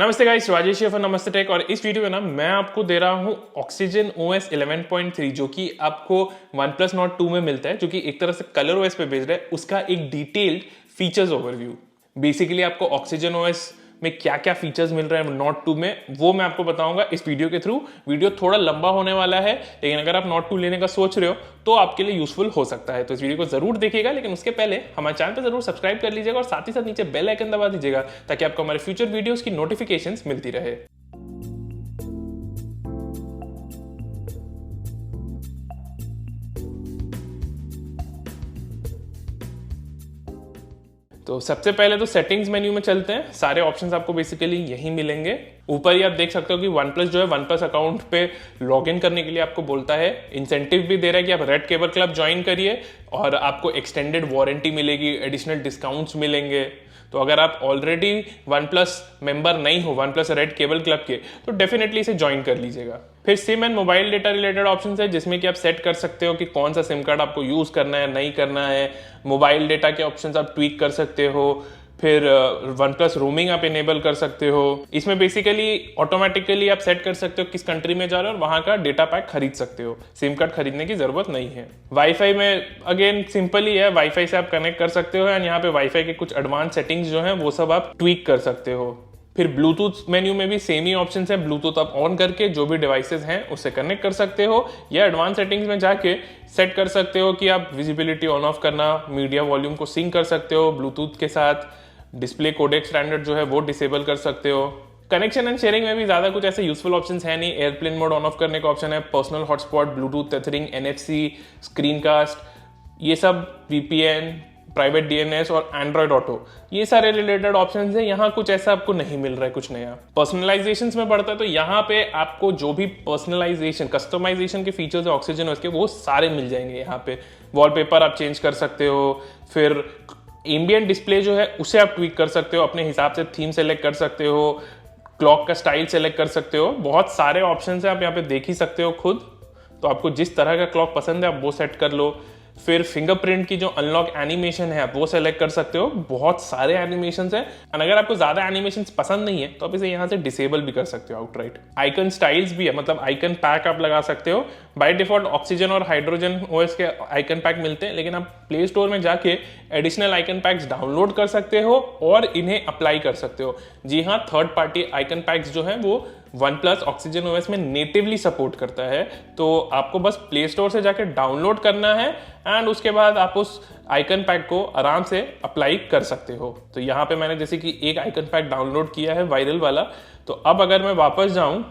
नमस्ते गाइस, राजेश और नमस्ते टेक। और इस वीडियो में ना मैं आपको दे रहा हूँ ऑक्सीजन OS 11.3 जो कि आपको OnePlus Nord 2 में मिलता है, जो कि एक तरह से कलर OS पे बेस्ड है। उसका एक डिटेल्ड फीचर्स ओवरव्यू, बेसिकली आपको ऑक्सीजन OS में क्या क्या फीचर्स मिल रहे हैं Nord 2 में, वो मैं आपको बताऊंगा इस वीडियो के थ्रू। वीडियो थोड़ा लंबा होने वाला है, लेकिन अगर आप Nord 2 लेने का सोच रहे हो तो आपके लिए यूजफुल हो सकता है, तो इस वीडियो को जरूर देखिएगा। लेकिन उसके पहले हमारे चैनल पर जरूर सब्सक्राइब कर लीजिएगा और साथ ही साथ नीचे बेल आइकन दबा दीजिएगा ताकि आपको हमारे फ्यूचर वीडियोस की नोटिफिकेशंस मिलती रहे। तो सबसे पहले तो सेटिंग्स मेन्यू में चलते हैं। सारे ऑप्शंस आपको बेसिकली यहीं मिलेंगे। ऊपर ही आप देख सकते हो कि OnePlus जो है OnePlus अकाउंट पे लॉगिन करने के लिए आपको बोलता है, इंसेंटिव भी दे रहा है कि आप रेड केबल क्लब ज्वाइन करिए और आपको एक्सटेंडेड वारंटी मिलेगी, एडिशनल डिस्काउंट्स मिलेंगे। तो अगर आप ऑलरेडी OnePlus मेंबर नहीं हो OnePlus रेड केबल क्लब के, तो डेफिनेटली इसे ज्वाइन कर लीजिएगा। फिर SIM and mobile data related option है, जिसमें कि आप सेट कर सकते हो कि कौन सा सिम कार्ड आपको यूज करना है, नहीं करना है। मोबाइल डेटा के ऑप्शंस आप ट्वीक कर सकते हो। फिर OnePlus रोमिंग आप इनेबल कर सकते हो। इसमें बेसिकली ऑटोमेटिकली आप सेट कर सकते हो किस कंट्री में जा रहे हो और वहां का डेटा पैक खरीद सकते हो। सिम कार्ड खरीदने की जरूरत नहीं है। वाईफाई में अगेन सिंपल ही है, वाईफाई से आप कनेक्ट कर सकते हो एंड यहाँ पे वाईफाई के कुछ एडवांस सेटिंग्स जो है वो सब आप ट्वीक कर सकते हो। फिर ब्लूटूथ मेन्यू में भी सेम ही ऑप्शन है। ब्लूटूथ आप ऑन करके जो भी डिवाइसेस हैं उससे कनेक्ट कर सकते हो, या एडवांस सेटिंग्स में जाके सेट कर सकते हो कि आप विजिबिलिटी ऑन ऑफ करना, मीडिया वॉल्यूम को सिंक कर सकते हो ब्लूटूथ के साथ। डिस्प्ले कोडेक स्टैंडर्ड जो है वो डिसेबल कर सकते हो। कनेक्शन एंड शेयरिंग में भी ज्यादा कुछ ऐसे यूजफुल ऑप्शंस है नहीं। एयरप्लेन मोड ऑन ऑफ करने का ऑप्शन है, personal hotspot, bluetooth tethering, NFC, screen cast, ये सब, VPN, प्राइवेट DNS और एंड्रॉइड ऑटो, ये सारे रिलेटेड ऑप्शंस हैं। यहाँ कुछ ऐसा आपको नहीं मिल रहा है, कुछ नया। पर्सनलाइजेशन में बढ़ता है तो यहाँ पे आपको जो भी पर्सनलाइजेशन, कस्टमाइजेशन के फीचर्स है ऑक्सीजन OS के, वो सारे मिल जाएंगे यहाँ पे। वॉलपेपर आप चेंज कर सकते हो। फिर एम्बिएंट डिस्प्ले जो है उसे आप ट्वीक कर सकते हो अपने हिसाब से, थीम सेलेक्ट कर सकते हो, क्लॉक का स्टाइल सेलेक्ट कर सकते हो। बहुत सारे ऑप्शंस हैं, आप यहाँ पे देख ही सकते हो खुद। तो आपको जिस तरह का क्लॉक पसंद है आप वो सेट कर लो। फिर फिंगरप्रिंट की जो अनलॉक एनिमेशन है आप वो सेलेक्ट कर सकते हो। बहुत सारे एनिमेशंस हैं, और अगर आपको ज्यादा एनिमेशंस पसंद नहीं है तो आप इसे यहाँ से डिसेबल भी कर सकते हो आउटराइट। आइकन स्टाइल्स भी है, मतलब आइकन पैक आप लगा सकते हो। बाय डिफॉल्ट ऑक्सीजन और हाइड्रोजन OS के आइकन पैक मिलते हैं, लेकिन आप प्ले स्टोर में जाके एडिशनल आइकन पैक्स डाउनलोड कर सकते हो और इन्हें अप्लाई कर सकते हो। जी हाँ, थर्ड पार्टी आइकन पैक्स जो है वो OnePlus ऑक्सीजन OS में नेटिवली सपोर्ट करता है। तो आपको बस प्ले स्टोर से जाकर डाउनलोड करना है एंड उसके बाद आप उस आइकन पैक को आराम से अप्लाई कर सकते हो। तो यहाँ पे मैंने जैसे कि एक आइकन पैक डाउनलोड किया है वायरल वाला, तो अब अगर मैं वापस जाऊं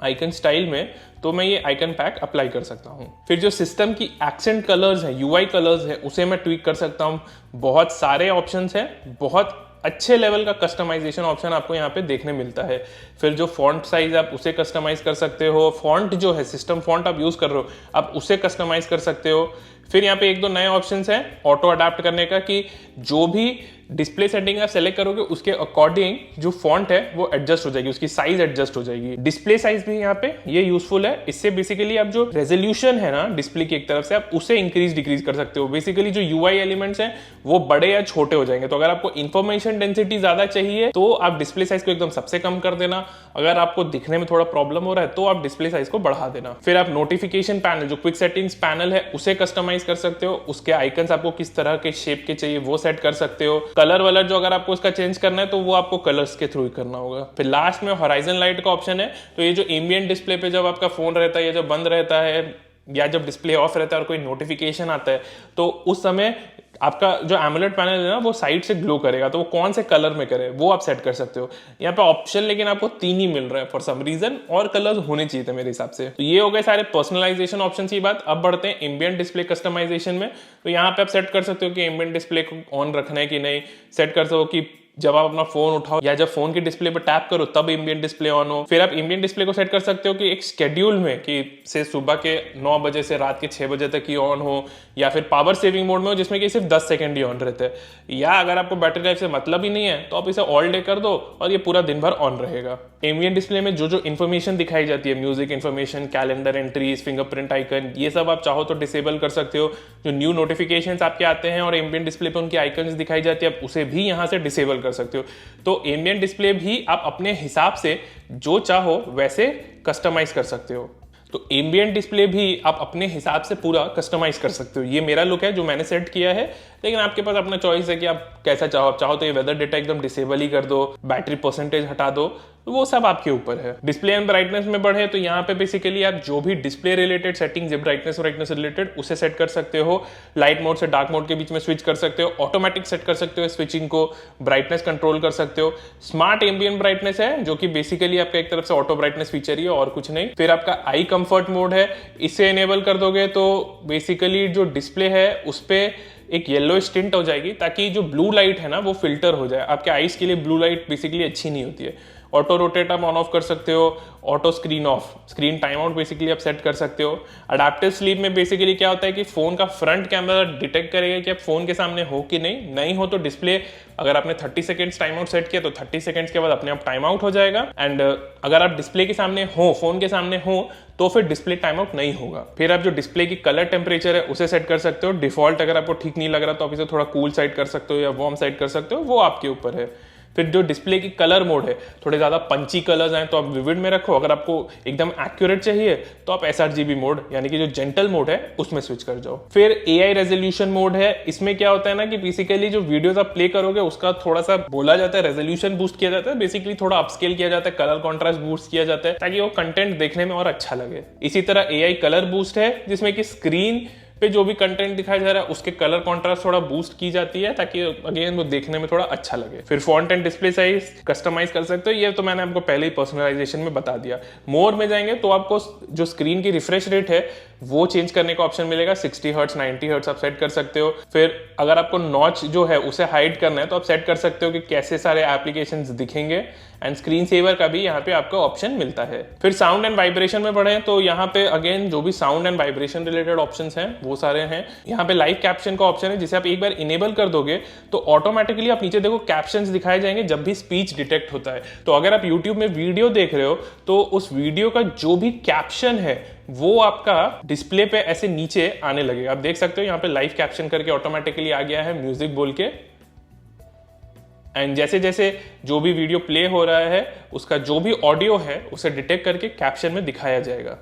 आइकन स्टाइल में तो मैं ये आइकन पैक अप्लाई कर सकता हूँ। फिर जो सिस्टम की एक्सेंट कलर्स है, UI कलर्स है, उसे मैं ट्वीक कर सकता हूँ। बहुत सारे ऑप्शंस हैं, बहुत अच्छे लेवल का कस्टमाइजेशन ऑप्शन आपको यहाँ पे देखने मिलता है। फिर जो फॉन्ट साइज आप उसे कस्टमाइज कर सकते हो। फॉन्ट जो है, सिस्टम फॉन्ट आप यूज कर रहे हो, आप उसे कस्टमाइज कर सकते हो। फिर यहाँ पे एक दो नए ऑप्शंस हैं ऑटो अडाप्ट करने का, कि जो भी डिस्प्ले सेटिंग आप सेलेक्ट करोगे उसके अकॉर्डिंग जो फॉन्ट है वो एडजस्ट हो जाएगी, उसकी साइज एडजस्ट हो जाएगी। डिस्प्ले साइज भी यहाँ पे ये यूजफुल है। इससे बेसिकली आप जो रेजोल्यूशन है ना डिस्प्ले की एक तरफ से, आप उसे इंक्रीज डिक्रीज कर सकते हो। बेसिकली जो UI एलिमेंट्स हैं वो बड़े या छोटे हो जाएंगे। तो अगर आपको इंफॉर्मेशन डेंसिटी ज्यादा चाहिए तो आप डिस्प्ले साइज को एकदम सबसे कम कर देना। अगर आपको दिखने में थोड़ा प्रॉब्लम हो रहा है तो आप डिस्प्ले साइज को बढ़ा देना। फिर आप नोटिफिकेशन पैनल, जो क्विक सेटिंग्स पैनल है, उसे कस्टमाइज कर सकते हो। उसके आइकन्स आपको किस तरह के शेप के चाहिए वो सेट कर सकते हो। कलर वलर जो अगर आपको उसका चेंज करना है तो वो आपको कलर्स के थ्रू ही करना होगा। फिर लास्ट में हॉराइजन लाइट का ऑप्शन है। तो ये जो एम्बिएंट डिस्प्ले पे जब आपका फोन रहता है या जब बंद रहता है या जब डिस्प्ले ऑफ रहता है और कोई नोटिफिकेशन आता है, तो उस समय आपका जो एमुलेट पैनल है ना वो साइड से ग्लो करेगा। तो वो कौन से कलर में करे वो आप सेट कर सकते हो। यहाँ पे ऑप्शन लेकिन आपको 3 ही मिल रहे हैं फॉर सम रीजन, और कलर्स होने चाहिए थे मेरे हिसाब से। तो ये हो गए सारे पर्सनलाइजेशन ऑप्शन की बात। अब बढ़ते हैं एम्बिएंट डिस्प्ले कस्टमाइजेशन में। तो यहाँ पे आप सेट कर सकते हो कि एम्बिएंट डिस्प्ले को ऑन रखना है कि नहीं। सेट कर सकते हो कि जब आप अपना फोन उठाओ या जब फोन की डिस्प्ले पर टैप करो तब एम्बिएंट डिस्प्ले ऑन हो। फिर आप एम्बिएंट डिस्प्ले को सेट कर सकते हो कि एक शेड्यूल में, कि से सुबह के 9 बजे से रात के 6 बजे तक ही ऑन हो, या फिर पावर सेविंग मोड में हो जिसमें कि सिर्फ 10 सेकंड ही ऑन रहते हैं। या अगर आपको बैटरी लाइफ से मतलब ही नहीं है तो आप इसे ऑल डे कर दो और ये पूरा दिन भर ऑन रहेगा। एम्बिएंट डिस्प्ले में जो जो इन्फॉर्मेशन दिखाई जाती है, music information, calendar entries, fingerprint icon, ये सब आप चाहो तो डिसेबल कर सकते हो। जो न्यू नोटिफिकेशंस आपके आते हैं और एम्बिएंट डिस्प्ले पे उनकी आइकन्स दिखाई जाती है, आप उसे भी यहाँ से डिसेबल कर कर सकते हो। तो एम्बिएंट डिस्प्ले भी आप अपने हिसाब से जो चाहो वैसे कस्टमाइज कर सकते हो। तो एम्बिएंट डिस्प्ले भी आप अपने हिसाब से पूरा कस्टमाइज कर सकते हो। ये मेरा लुक है जो मैंने सेट किया है, लेकिन आपके पास अपना चॉइस है कि आप कैसा चाहो। आप चाहो तो ये वेदर डेटा एकदम डिसेबल ही कर दो, बैटरी परसेंटेज हटा दो, तो वो सब आपके ऊपर है। डिस्प्ले एंड ब्राइटनेस में बढ़े तो यहाँ पे बेसिकली आप जो भी डिस्प्ले रिलेटेड सेटिंग्स है ब्राइटनेस रिलेटेड उसे सेट कर सकते हो। लाइट मोड से डार्क मोड के बीच में स्विच कर सकते हो, ऑटोमेटिक सेट कर सकते हो स्विचिंग को, ब्राइटनेस कंट्रोल कर सकते हो। स्मार्ट एम्बिएंट ब्राइटनेस है जो कि बेसिकली आपका एक तरफ से ऑटो ब्राइटनेस फीचर ही है और कुछ नहीं। फिर आपका आई कंफर्ट मोड है, इसे एनेबल कर दोगे तो बेसिकली जो डिस्प्ले है उस पर एक येलो स्टिंट हो जाएगी, ताकि जो ब्लू लाइट है ना वो फिल्टर हो जाए। आपके आईज के लिए ब्लू लाइट बेसिकली अच्छी नहीं होती है। ऑटो रोटेट आप ऑन ऑफ कर सकते हो, auto screen of, screen time out basically आप सेट कर सकते हो। अडैप्टिव स्लीप में बेसिकली क्या होता है कि फोन का फ्रंट कैमरा डिटेक्ट करेगा कि आप फोन के सामने हो कि नहीं हो तो डिस्प्ले, अगर आपने 30 सेकंड्स टाइम आउट सेट किया तो 30 सेकंड्स के बाद अपने आप टाइम आउट हो जाएगा। एंड अगर आप डिस्प्ले के सामने हो, फोन के सामने हो, तो फिर डिस्प्ले टाइम आउट नहीं होगा। फिर आप जो डिस्प्ले की कलर टेम्परेचर है उसे सेट कर सकते हो। डिफॉल्ट अगर आपको ठीक नहीं लग रहा तो आप इसे थोड़ा कूल साइड कर सकते हो या वार्म साइड कर सकते हो, वो आपके ऊपर है। फिर जो डिस्प्ले की कलर मोड है, थोड़े ज्यादा पंची कलर्स हैं तो आप विविड में रखो। अगर आपको एकदम एक्यूरेट चाहिए तो आप sRGB मोड यानी कि जो जेंटल मोड है उसमें स्विच कर जाओ। फिर AI रेजोल्यूशन मोड है। इसमें क्या होता है ना कि बेसिकली जो वीडियोस आप प्ले करोगे उसका थोड़ा सा बोला जाता है रेजोल्यूशन बूस्ट किया जाता है, बेसिकली थोड़ा अपस्केल किया जाता है, कलर कॉन्ट्रास्ट बूस्ट किया जाता है ताकि वो कंटेंट देखने में और अच्छा लगे। इसी तरह AI कलर बूस्ट है जिसमें कि स्क्रीन पे जो भी कंटेंट दिखाया जा रहा है उसके कलर कॉन्ट्रास्ट थोड़ा बूस्ट की जाती है ताकि अगेन वो देखने में थोड़ा अच्छा लगे। फिर font and display size customize कर सकते हो, ये तो मैंने आपको पहले ही पर्सनलाइजेशन में बता दिया। मोर में जाएंगे तो आपको जो स्क्रीन की रिफ्रेश रेट है वो चेंज करने का ऑप्शन मिलेगा। 60 हर्ट्ज 90 हर्ट्ज आप सेट कर सकते हो। फिर अगर आपको नॉच जो है उसे हाइड करना है तो आप सेट कर सकते हो कि कैसे सारे एप्लीकेशंस दिखेंगे। एंड स्क्रीन सेवर का भी यहाँ पे आपको ऑप्शन मिलता है। फिर साउंड एंड वाइब्रेशन में बढ़े तो यहाँ पे अगेन जो भी sound and vibration related options हैं वो सारे हैं। यहाँ पे लाइव कैप्शन का ऑप्शन है जिसे आप एक बार इनेबल कर दोगे तो ऑटोमेटिकली आप नीचे देखो कैप्शंस दिखाए जाएंगे जब भी स्पीच डिटेक्ट होता है। तो अगर आप यूट्यूब में वीडियो देख रहे हो तो उस वीडियो का जो भी कैप्शन है वो आपका डिस्प्ले पे ऐसे नीचे आने लगेगा। आप देख सकते हो यहाँ पे लाइव कैप्शन करके ऑटोमेटिकली आ गया है म्यूजिक बोल के। एंड जैसे जैसे जो भी वीडियो प्ले हो रहा है उसका जो भी ऑडियो है उसे डिटेक्ट करके कैप्शन में दिखाया जाएगा।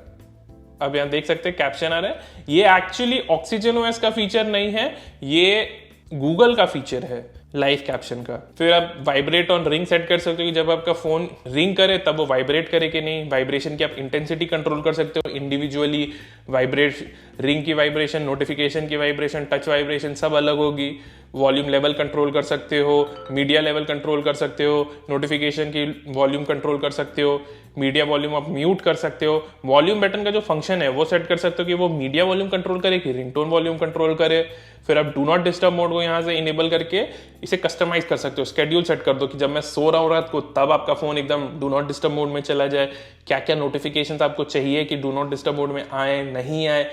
अब यहां देख सकते हैं कैप्शन आ रहा है। ये एक्चुअली ऑक्सीजन ओएस का फीचर नहीं है, ये गूगल का फीचर है लाइव कैप्शन का। फिर आप वाइब्रेट ऑन रिंग सेट कर सकते हो कि जब आपका फोन रिंग करे तब वो वाइब्रेट करे कि नहीं। वाइब्रेशन की आप इंटेंसिटी कंट्रोल कर सकते हो इंडिविजुअली। वाइब्रेट रिंग की वाइब्रेशन, नोटिफिकेशन की वाइब्रेशन, टच वाइब्रेशन सब अलग होगी। वॉल्यूम लेवल कंट्रोल कर सकते हो, मीडिया लेवल कंट्रोल कर सकते हो, नोटिफिकेशन की वॉल्यूम कंट्रोल कर सकते हो, मीडिया वॉल्यूम आप म्यूट कर सकते हो। वॉल्यूम बटन का जो फंक्शन है वो सेट कर सकते हो कि वो मीडिया वॉल्यूम कंट्रोल करे कि रिंगटोन वॉल्यूम कंट्रोल करे। फिर आप डू नॉट डिस्टर्ब मोड को यहाँ से इनेबल करके इसे कस्टमाइज कर सकते हो। शेड्यूल सेट कर दो कि जब मैं सो रहा हूँ रात को तब आपका फोन एकदम डू नॉट डिस्टर्ब मोड में चला जाए। क्या क्या नोटिफिकेशंस आपको चाहिए कि डू नॉट डिस्टर्ब मोड में आए नहीं आए,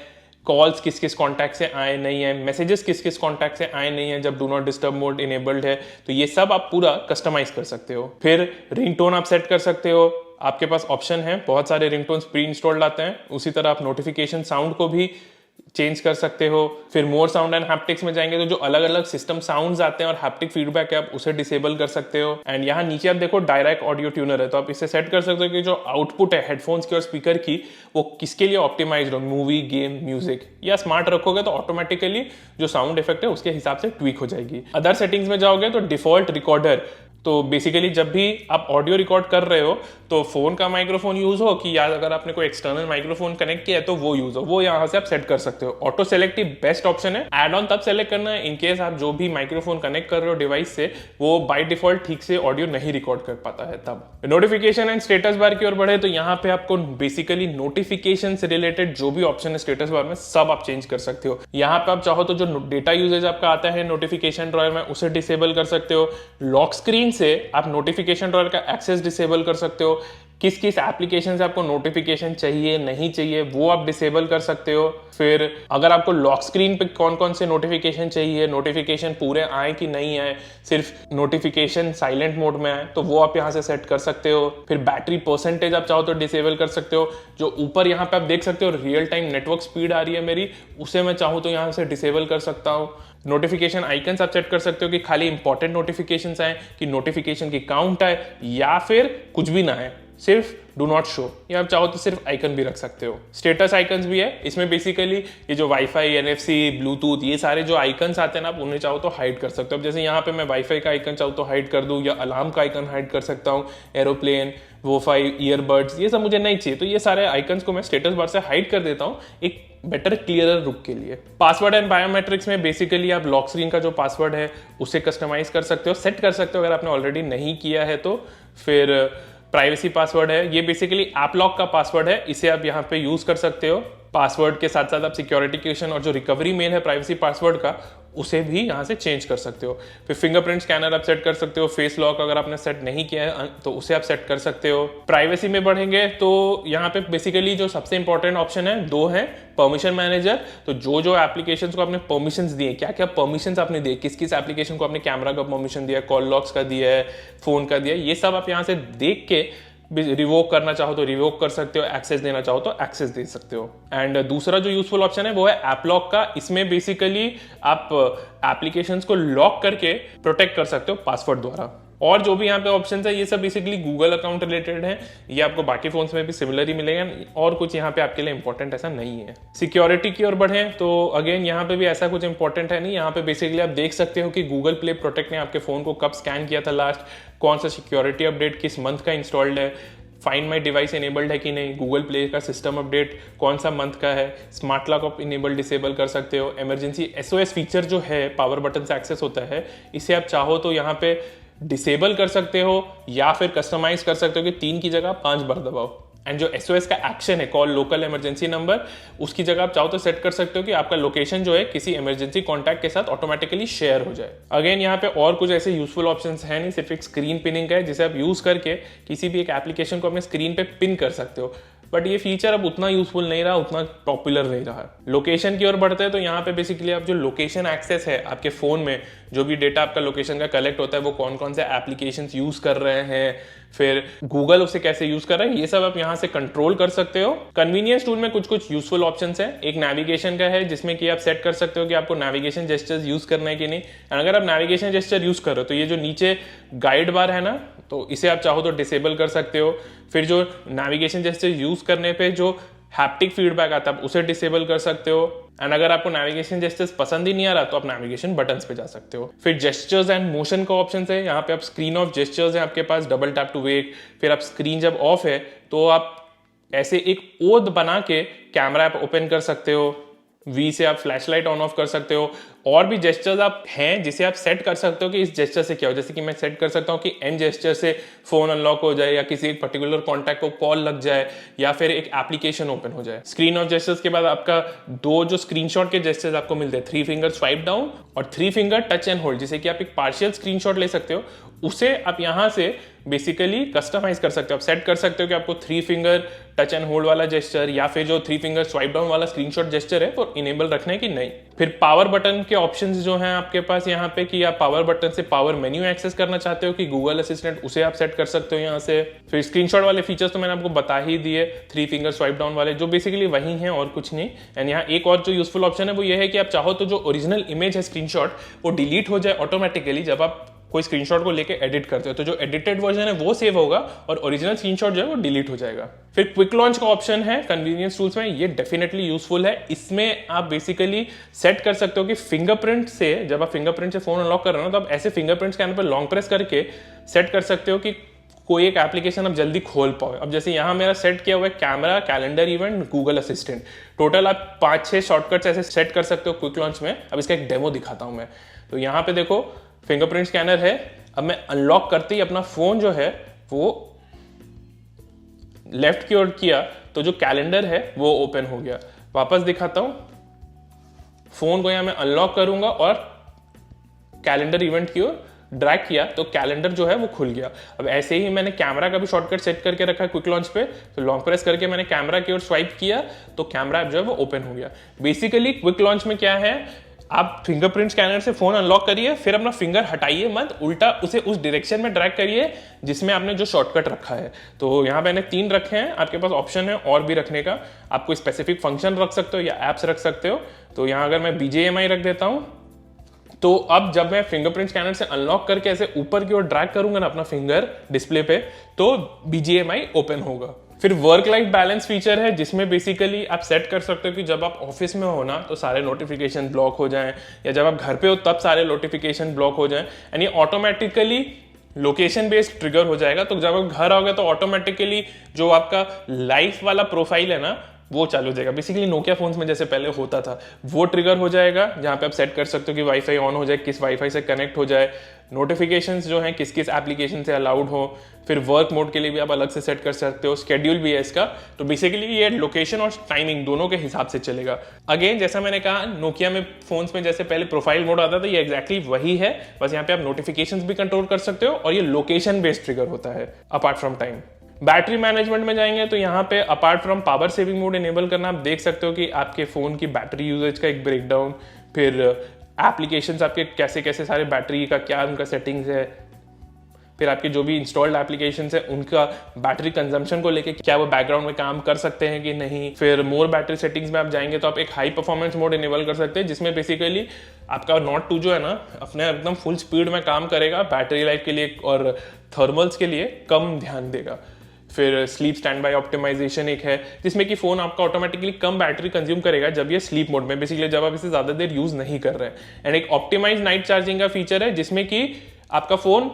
कॉल्स किस किस कॉन्टैक्ट से आए नहीं है, मैसेजेस किस किस कॉन्टैक्ट से आए नहीं है जब do not disturb mode enabled है, तो ये सब आप पूरा कस्टमाइज कर सकते हो। फिर रिंगटोन आप सेट कर सकते हो। आपके पास ऑप्शन है, बहुत सारे रिंगटोन्स प्री इंस्टॉल्ड आते हैं। उसी तरह आप नोटिफिकेशन साउंड को भी चेंज कर सकते हो। फिर मोर साउंड एंड हैप्टिक्स में जाएंगे तो जो अलग अलग सिस्टम साउंड्स आते हैं और हैप्टिक फीडबैक है आप उसे डिसेबल कर सकते हो। एंड यहाँ नीचे आप देखो डायरेक्ट ऑडियो ट्यूनर है, तो आप इसे सेट कर सकते हो कि जो आउटपुट है हेडफोन्स की और स्पीकर की वो किसके लिए ऑप्टिमाइज हो, मूवी, गेम, म्यूजिक। या स्मार्ट रखोगे तो ऑटोमेटिकली जो साउंड इफेक्ट है उसके हिसाब से ट्वीक हो जाएगी। अदर सेटिंग्स में जाओगे तो डिफॉल्ट रिकॉर्डर, तो बेसिकली जब भी आप ऑडियो रिकॉर्ड कर रहे हो तो फोन का माइक्रोफोन यूज हो कि या अगर आपने कोई एक्सटर्नल माइक्रोफोन कनेक्ट किया है तो वो यूज हो, वो यहाँ से आप सेट कर सकते हो। ऑटो सेलेक्ट ही बेस्ट ऑप्शन है। एड ऑन तब सेलेक्ट करना है इन केस आप जो भी माइक्रोफोन कनेक्ट कर रहे हो डिवाइस से वो बाय डिफॉल्ट ठीक से ऑडियो नहीं रिकॉर्ड कर पाता है तब। नोटिफिकेशन एंड स्टेटस बार की ओर बढ़े तो यहाँ पे आपको बेसिकली नोटिफिकेशन से रिलेटेड जो भी ऑप्शन है स्टेटस बार में सब आप चेंज कर सकते हो। यहाँ पे आप चाहो तो जो डेटा यूजेज आपका आता है नोटिफिकेशन ड्रॉयर में उसे डिसेबल कर सकते हो। लॉक स्क्रीन से आप नोटिफिकेशन ड्रॉयर का एक्सेस डिसेबल कर सकते हो। किस किस एप्लीकेशन से आपको नोटिफिकेशन चाहिए नहीं चाहिए वो आप डिसेबल कर सकते हो। फिर अगर आपको लॉक स्क्रीन पे कौन कौन से नोटिफिकेशन चाहिए, नोटिफिकेशन पूरे आए कि नहीं आए, सिर्फ नोटिफिकेशन साइलेंट मोड में आए, तो वो आप यहाँ से सेट कर सकते हो। फिर बैटरी परसेंटेज आप चाहो तो डिसेबल कर सकते हो। जो ऊपर यहाँ पे आप देख सकते हो रियल टाइम नेटवर्क स्पीड आ रही है मेरी, उसे मैं चाहूँ तो यहाँ से डिसेबल कर सकता हूँ। नोटिफिकेशन आइकन्स आप सेट कर सकते हो कि खाली इंपॉर्टेंट नोटिफिकेशंस आए, कि नोटिफिकेशन की काउंट आए, या फिर कुछ भी ना आए, सिर्फ डू नॉट शो, या आप चाहो तो सिर्फ आइकन भी रख सकते हो। स्टेटस आइकन्स भी है इसमें, बेसिकली ये जो वाईफाई, एनएफसी, ब्लूटूथ, ये सारे जो आइकन्स आते हैं ना, आप उन्हें चाहो तो हाइड कर सकते हो। अब जैसे यहाँ पे मैं वाईफाई का आइकन चाहूँ तो हाइड कर दूँ, या अलार्म का आइकन हाइड कर सकता हूँ, एरोप्लेन, वोफाई, ईयरबड्स, ये सब मुझे नहीं चाहिए, तो ये सारे आइकन्स को मैं स्टेटस बार से हाइड कर देता हूँ एक बेटर क्लियरर लुक के लिए। पासवर्ड एंड बायोमेट्रिक्स में बेसिकली आप लॉक स्क्रीन का जो पासवर्ड है उसे कस्टमाइज कर सकते हो, सेट कर सकते हो अगर आपने ऑलरेडी नहीं किया है तो। फिर प्राइवेसी पासवर्ड है, ये बेसिकली ऐप लॉक का पासवर्ड है, इसे आप यहाँ पे यूज कर सकते हो। पासवर्ड के साथ साथ आप सिक्योरिटी क्वेश्चन और जो रिकवरी मेल है प्राइवेसी पासवर्ड का, उसे भी यहाँ से चेंज कर सकते हो। फिर फिंगरप्रिंट स्कैनर आप सेट कर सकते हो। फेस लॉक अगर आपने सेट नहीं किया है तो उसे आप सेट कर सकते हो। प्राइवेसी में बढ़ेंगे तो यहाँ पे बेसिकली जो सबसे इंपॉर्टेंट ऑप्शन है दो है, परमिशन मैनेजर। तो जो जो एप्लीकेशन को आपने परमिशंस दिए, क्या क्या परमिशंस आपने दिए, किस किस एप्लीकेशन को आपने कैमरा का परमिशन दिया, कॉल लॉक्स का दिया है, फोन का दिया है, ये सब आप यहाँ से देख के रिवोक करना चाहो तो रिवोक कर सकते हो, एक्सेस देना चाहो तो एक्सेस दे सकते हो। एंड दूसरा जो यूजफुल ऑप्शन है वो है ऐप लॉक का। इसमें बेसिकली आप एप्लीकेशंस को लॉक करके प्रोटेक्ट कर सकते हो पासवर्ड द्वारा। और जो भी यहाँ पे ऑप्शंस है ये सब बेसिकली गूगल अकाउंट रिलेटेड है, ये आपको बाकी फोन्स में भी सिमिलर ही मिलेगा, और कुछ यहाँ पे आपके लिए इंपॉर्टेंट ऐसा नहीं है। सिक्योरिटी की ओर बढ़े तो अगेन यहाँ पे भी ऐसा कुछ इंपॉर्टेंट है नहीं। यहाँ पे बेसिकली आप देख सकते हो कि गूगल प्ले प्रोटेक्ट ने आपके फोन को कब स्कैन किया था लास्ट, कौन सा सिक्योरिटी अपडेट किस मंथ का इंस्टॉल्ड है, फाइंड माई डिवाइस इनेबल्ड है कि नहीं, गूगल प्ले का सिस्टम अपडेट कौन सा मंथ का है, स्मार्ट लॉक आप इनेबल डिसेबल कर सकते हो। इमरजेंसी एसओएस फीचर जो है पावर बटन से एक्सेस होता है, इसे आप चाहो तो यहाँ पे डिसेबल कर सकते हो या फिर कस्टमाइज कर सकते हो कि 3 की जगह 5 बार दबाओ। एंड जो एसओएस का एक्शन है कॉल लोकल इमरजेंसी नंबर, उसकी जगह आप चाहो तो सेट कर सकते हो कि आपका लोकेशन जो है किसी इमरजेंसी कॉन्टैक्ट के साथ ऑटोमेटिकली शेयर हो जाए। अगेन यहाँ पे और कुछ ऐसे यूजफुल ऑप्शंस है नहीं, सिर्फ एक स्क्रीन पिनिंग का है जिसे आप यूज करके किसी भी एक एप्लीकेशन को अपने स्क्रीन पे पिन कर सकते हो। बट ये फीचर अब उतना यूजफुल नहीं रहा, उतना पॉपुलर नहीं रहा। लोकेशन की ओर बढ़ते हैं तो यहाँ पे बेसिकली आप जो लोकेशन एक्सेस है आपके फोन में, जो भी डेटा आपका लोकेशन का कलेक्ट होता है, वो कौन कौन से एप्लीकेशंस यूज कर रहे हैं, फिर गूगल उसे कैसे यूज कर रहा है, ये सब आप यहाँ से कंट्रोल कर सकते हो। कन्वीनियंस टूल में कुछ कुछ यूजफुल ऑप्शंस हैं। एक नेविगेशन का है जिसमें कि आप सेट कर सकते हो कि आपको नेविगेशन जेस्चर्स यूज करना है कि नहीं। एंड अगर आप नेविगेशन जेस्चर यूज कर रहे हो तो ये जो नीचे गाइड बार है ना, तो इसे आप चाहो तो डिसेबल कर सकते हो। फिर जो नेविगेशन जेस्चर यूज करने पे जो हैप्टिक फीडबैक आता है उसे डिसेबल कर सकते हो। एंड अगर आपको नेविगेशन जेस्चर्स पसंद ही नहीं आ रहा तो आप नेविगेशन बटन्स पे जा सकते हो। फिर जेस्चर्स एंड मोशन का ऑप्शन है, यहाँ पे आप स्क्रीन ऑफ जेस्चर्स है आपके पास, डबल टैप टू वेक। फिर आप स्क्रीन जब ऑफ है तो आप ऐसे एक ओद बना के कैमरा ऐप ओपन कर सकते हो। वी से आप फ्लैशलाइट ऑन ऑफ कर सकते हो। और भी जेस्चर्स आप हैं जिसे आप सेट कर सकते हो कि इस जेस्चर से क्या हो। जैसे कि मैं सेट कर सकता हूँ कि एन जेस्चर से फोन अनलॉक हो जाए, या किसी एक पर्टिकुलर कॉन्टैक्ट को कॉल लग जाए, या फिर एक एप्लीकेशन ओपन हो जाए। स्क्रीन ऑफ जेस्चर्स के बाद आपका दो जो स्क्रीनशॉट के जेस्चर्स आपको मिलते हैं, 3 फिंगर स्वाइप डाउन और 3 फिंगर टच एंड होल्ड, जिसे कि आप एक पार्शियल स्क्रीनशॉट ले सकते हो, उसे आप यहां से बेसिकली कस्टमाइज कर सकते हो। आप सेट कर सकते हो कि आपको 3 फिंगर टच एंड होल्ड वाला जेस्चर या फिर जो 3 फिंगर स्वाइप डाउन वाला स्क्रीनशॉट जेस्चर है वो इनेबल रखना है कि नहीं। फिर पावर बटन के ऑप्शंस जो हैं आपके पास यहाँ पे, कि आप पावर बटन से पावर मेन्यू एक्सेस करना चाहते हो कि गूगल असिस्टेंट, उसे आप सेट कर सकते हो यहाँ से। फिर स्क्रीनशॉट वाले फीचर्स तो मैंने आपको बता ही दिए, 3 फिंगर स्वाइप डाउन वाले, जो बेसिकली वही हैं और कुछ नहीं। एंड यहाँ एक और जो यूजफुल ऑप्शन है वो ये है कि आप चाहो तो जो ओरिजिनल इमेज है स्क्रीनशॉट, वो डिलीट हो जाए ऑटोमेटिकली जब आप कोई स्क्रीनशॉट को लेके एडिट करते हो। तो जो एडिटेड वर्जन है वो सेव होगा और ओरिजिनल स्क्रीनशॉट जो है वो डिलीट हो जाएगा। फिर क्विक लॉन्च का ऑप्शन है कन्वीनियंस टूल्स में, ये डेफिनेटली यूजफुल है। इसमें आप बेसिकली सेट कर सकते हो कि फिंगरप्रिंट से, जब आप फिंगरप्रिंट से फोन अनलॉक कर रहे हो तो आप ऐसे फिंगरप्रिंट स्कैनर पर लॉन्ग प्रेस करके सेट कर सकते हो कि कोई एक एप्लीकेशन आप जल्दी खोल पाओ। अब जैसे यहाँ मेरा सेट किया हुआ है camera, calendar event, Google assistant, total आप 5-6 शॉर्टकट्स ऐसे सेट कर सकते हो क्विक लॉन्च में। अब इसका एक डेमो दिखाता हूँ मैं। तो यहाँ पे देखो फिंगरप्रिंट स्कैनर है। अब मैं अनलॉक करते ही अपना फोन जो है वो लेफ्ट की ओर किया तो जो कैलेंडर है वो ओपन हो गया। वापस दिखाता हूं, फोन को यहां मैं अनलॉक करूंगा और कैलेंडर इवेंट की ओर ड्रैग किया तो कैलेंडर जो है वो खुल गया। अब ऐसे ही मैंने कैमरा का भी शॉर्टकट सेट करके रखा है क्विक लॉन्च पे, तो लॉन्ग प्रेस करके मैंने कैमरा की ओर स्वाइप किया तो कैमरा ऐप जो है वो ओपन हो गया। बेसिकली क्विक लॉन्च में क्या है, आप फिंगरप्रिंट स्कैनर से फोन अनलॉक करिए, फिर अपना फिंगर हटाइए मत, उल्टा उसे उस डायरेक्शन में ड्रैग करिए जिसमें आपने जो शॉर्टकट रखा है। तो यहाँ मैंने 3 रखे हैं, आपके पास ऑप्शन है और भी रखने का, आपको स्पेसिफिक फंक्शन रख सकते हो या एप्स रख सकते हो। तो यहाँ अगर मैं BGMI रख देता हूँ, तो अब जब मैं फिंगरप्रिंट स्कैनर से अनलॉक करके ऐसे ऊपर की ओर ड्रैग करूंगा ना अपना फिंगर डिस्प्ले पे, तो BGMI ओपन होगा। फिर वर्क लाइफ बैलेंस फीचर है जिसमें बेसिकली आप सेट कर सकते हो कि जब आप ऑफिस में हो ना तो सारे नोटिफिकेशन ब्लॉक हो जाएं, या जब आप घर पे हो तब सारे नोटिफिकेशन ब्लॉक हो जाएं, यानी ऑटोमेटिकली लोकेशन बेस्ड ट्रिगर हो जाएगा। तो जब आप घर आओगे तो ऑटोमेटिकली जो आपका लाइफ वाला प्रोफाइल है ना वो चालू हो जाएगा। बेसिकली नोकिया फोन्स में जैसे पहले होता था वो ट्रिगर हो जाएगा, जहां पे आप सेट कर सकते हो कि वाईफाई ऑन हो जाए, किस वाईफाई से कनेक्ट हो जाए, नोटिफिकेशंस जो हैं किस किस एप्लीकेशन से अलाउड हो, फिर वर्क मोड के लिए भी आप अलग से सेट कर सकते हो, शेड्यूल भी है इसका। तो बेसिकली ये लोकेशन और टाइमिंग दोनों के हिसाब से चलेगा। अगेन जैसा मैंने कहा नोकिया में फोन्स में जैसे पहले प्रोफाइल मोड आता था, ये एग्जैक्टली वही है, बस यहाँ पे आप नोटिफिकेशंस भी कंट्रोल कर सकते हो और ये लोकेशन बेस्ड ट्रिगर होता है apart from time. Battery management में जाएंगे तो यहाँ पे apart from power saving mode enable करना, आप देख सकते हो कि आपके फोन की बैटरी यूजेज का एक ब्रेकडाउन, फिर एप्लीकेशंस आपके कैसे कैसे सारे बैटरी का क्या उनका सेटिंग्स है, फिर आपके जो भी इंस्टॉल्ड एप्लीकेशंस है उनका बैटरी कंजम्पशन को लेके क्या वो बैकग्राउंड में काम कर सकते हैं कि नहीं। फिर मोर बैटरी सेटिंग्स में आप जाएंगे तो आप एक हाई परफॉर्मेंस मोड इनेबल कर सकते हैं जिसमें बेसिकली आपका नोट 2 जो है ना अपने एकदम फुल स्पीड में काम करेगा, बैटरी लाइफ के लिए और थर्मल्स के लिए कम ध्यान देगा। फिर स्लीप स्टैंड बाय ऑप्टिमाइजेशन एक है जिसमें कि फोन आपका ऑटोमेटिकली कम बैटरी कंज्यूम करेगा जब ये स्लीप मोड में, बेसिकली जब आप इसे ज्यादा देर यूज नहीं कर रहे हैं। एंड एक ऑप्टिमाइज नाइट चार्जिंग का फीचर है जिसमें कि आपका फोन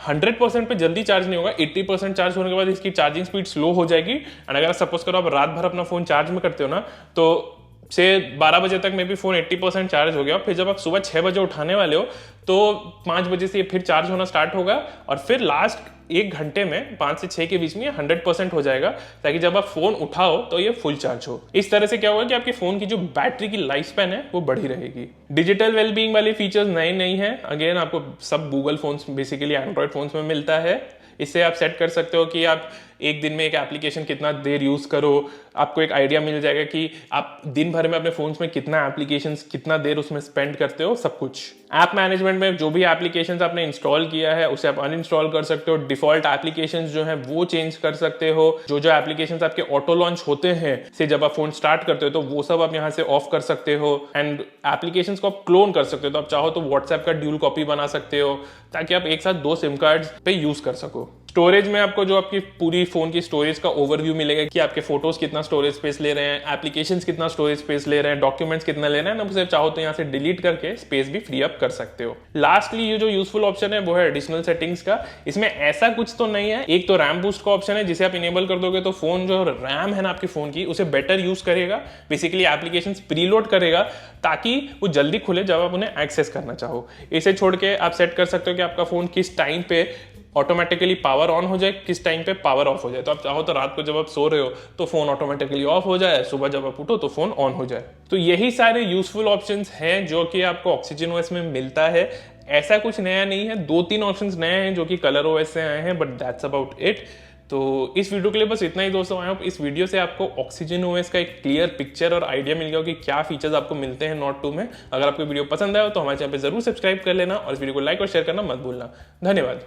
100% पे जल्दी चार्ज नहीं होगा, 80% चार्ज होने के बाद इसकी चार्जिंग स्पीड स्लो हो जाएगी। एंड अगर सपोज करो आप रात भर अपना फोन चार्ज में करते हो ना, तो से 12 बजे तक में भी फोन 80% चार्ज हो गया, फिर जब आप सुबह 6 बजे उठाने वाले हो तो 5 बजे से फिर चार्ज होना स्टार्ट होगा और फिर लास्ट 1 घंटे में 5 से 6 के बीच में 100% हो जाएगा, ताकि जब आप फोन उठाओ तो ये फुल चार्ज हो। इस तरह से क्या होगा कि आपके फोन की जो बैटरी की लाइफ स्पैन है वो बढ़ी रहेगी। डिजिटल वेलबींग वाले फीचर्स नए नहीं है, अगेन आपको सब Google phones basically Android phones में मिलता है। इससे आप सेट कर सकते हो कि आप एक दिन में एक एप्लीकेशन कितना देर यूज करो, आपको एक आइडिया मिल जाएगा कि आप दिन भर में अपने फोन्स में कितना एप्लीकेशंस कितना देर उसमें स्पेंड करते हो, सब कुछ। ऐप मैनेजमेंट में जो भी एप्लीकेशंस आपने इंस्टॉल किया है उसे आप अनइंस्टॉल कर सकते हो, डिफॉल्ट एप्लीकेशंस जो हैं वो चेंज कर सकते हो, जो जो एप्लीकेशंस आपके ऑटो लॉन्च होते हैं से जब आप फोन स्टार्ट करते हो तो वो सब आप यहाँ से ऑफ कर सकते हो। एंड एप्लीकेशंस को आप क्लोन कर सकते हो, तो आप चाहो तो व्हाट्सएप का ड्यूल कॉपी बना सकते हो ताकि आप एक साथ 2 सिम कार्ड्स पे यूज कर सको। स्टोरेज में आपको जो आपकी पूरी फोन की स्टोरेज का ओवरव्यू मिलेगा कि आपके फोटोज कितना स्टोरेज स्पेस ले रहे हैं, एप्लीकेशंस कितना स्टोरेज स्पेस ले रहे हैं, डॉक्यूमेंट्स कितना ले रहे हैं, उसे चाहो तो यहाँ से डिलीट करके स्पेस भी फ्री अप कर सकते हो। लास्टली ये जो यूजफुल ऑप्शन है वो है एडिशनल सेटिंग्स का। इसमें ऐसा कुछ तो नहीं है, एक तो रैम बूस्ट का ऑप्शन है जिसे आप इनेबल कर दोगे तो फोन जो रैम है ना आपके फोन की उसे बेटर यूज करेगा, बेसिकली एप्लीकेशंस प्रीलोड करेगा ताकि वो जल्दी खुले जब आप उन्हें एक्सेस करना चाहो। इसे छोड़ के आप सेट कर सकते हो कि आपका फोन किस टाइम पे ऑटोमेटिकली पावर ऑन हो जाए, किस टाइम पे पावर ऑफ हो जाए। तो आप चाहो तो रात को जब आप सो रहे हो तो फोन ऑटोमेटिकली ऑफ हो जाए, सुबह जब आप उठो तो फोन ऑन हो जाए। तो यही सारे यूजफुल ऑप्शंस हैं जो कि आपको ऑक्सीजन ओएस में मिलता है। ऐसा कुछ नया नहीं है, 2-3 ऑप्शंस नए हैं जो कि कलर ओएस से आए हैं, बट दैट्स अबाउट इट। तो इस वीडियो के लिए बस इतना ही दोस्तों। आई होप इस वीडियो से आपको ऑक्सीजन ओएस का एक क्लियर पिक्चर और आइडिया मिल गया कि क्या फीचर्स आपको मिलते हैं नोट 2 में। अगर आपको वीडियो पसंद आया तो हमारे चैनल पे जरूर सब्सक्राइब कर लेना और इस वीडियो को लाइक और शेयर करना मत भूलना। धन्यवाद।